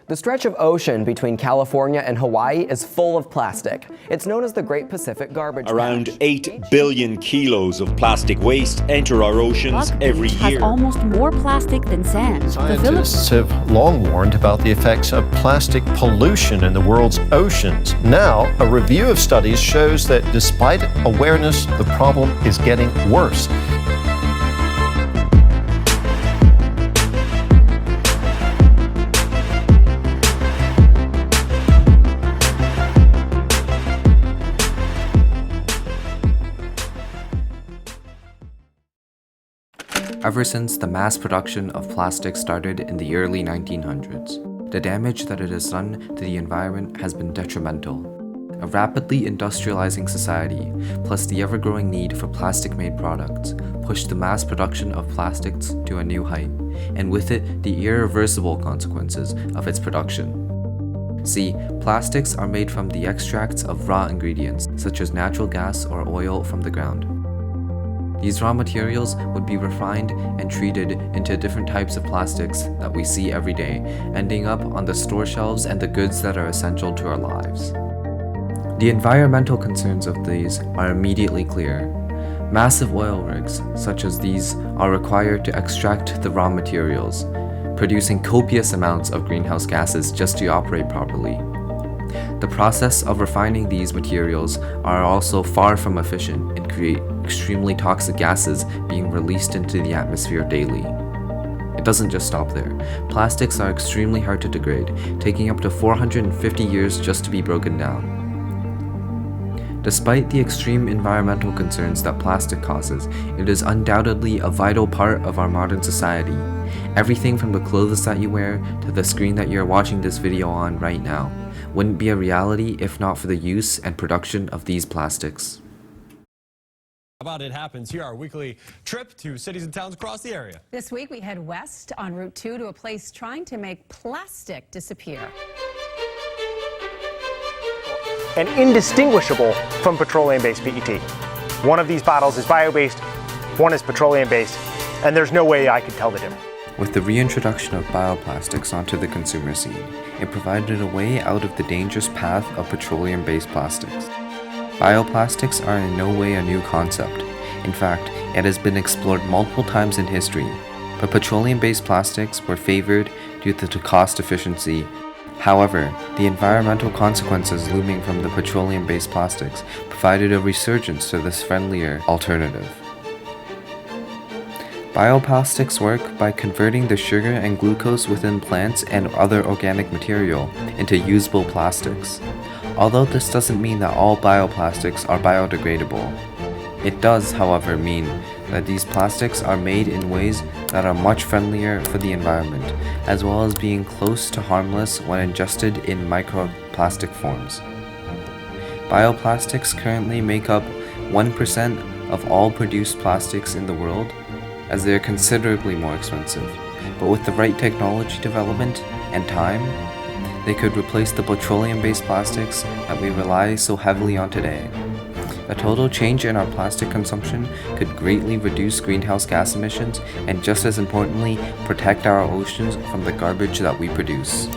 The stretch of ocean between California and Hawaii is full of plastic. It's known as the Great Pacific Garbage Around Patch. 8 billion kilos of plastic waste enter our oceans every year. Has almost more plastic than sand. Scientists have long warned about the effects of plastic pollution in the world's oceans. Now, a review of studies shows that despite awareness, the problem is getting worse. Ever since the mass production of plastic started in the early 1900s, the damage that it has done to the environment has been detrimental. A rapidly industrializing society, plus the ever-growing need for plastic-made products, pushed the mass production of plastics to a new height, and with it, the irreversible consequences of its production. See, plastics are made from the extracts of raw ingredients, such as natural gas or oil from the ground. These raw materials would be refined and treated into different types of plastics that we see every day, ending up on the store shelves and the goods that are essential to our lives. The environmental concerns of these are immediately clear. Massive oil rigs, such as these, are required to extract the raw materials, producing copious amounts of greenhouse gases just to operate properly. The process of refining these materials are also far from efficient and create extremely toxic gases being released into the atmosphere daily. It doesn't just stop there. Plastics are extremely hard to degrade, taking up to 450 years just to be broken down. Despite the extreme environmental concerns that plastic causes, it is undoubtedly a vital part of our modern society. Everything from the clothes that you wear to the screen that you're watching this video on right now wouldn't be a reality if not for the use and production of these plastics. About It Happens, here our weekly trip to cities and towns across the area. This week we head west on Route 2 to a place trying to make plastic disappear. And indistinguishable from petroleum-based PET. One of these bottles is bio-based, one is petroleum-based, and there's no way I could tell the difference. With the reintroduction of bioplastics onto the consumer scene, it provided a way out of the dangerous path of petroleum-based plastics. Bioplastics are in no way a new concept. In fact, it has been explored multiple times in history, but petroleum-based plastics were favored due to cost efficiency. However, the environmental consequences looming from the petroleum-based plastics provided a resurgence to this friendlier alternative. Bioplastics work by converting the sugar and glucose within plants and other organic material into usable plastics. Although this doesn't mean that all bioplastics are biodegradable, it does, however, mean that these plastics are made in ways that are much friendlier for the environment, as well as being close to harmless when ingested in microplastic forms. Bioplastics currently make up 1% of all produced plastics in the world, as they are considerably more expensive, but with the right technology development and time, they could replace the petroleum-based plastics that we rely so heavily on today. A total change in our plastic consumption could greatly reduce greenhouse gas emissions and, just as importantly, protect our oceans from the garbage that we produce.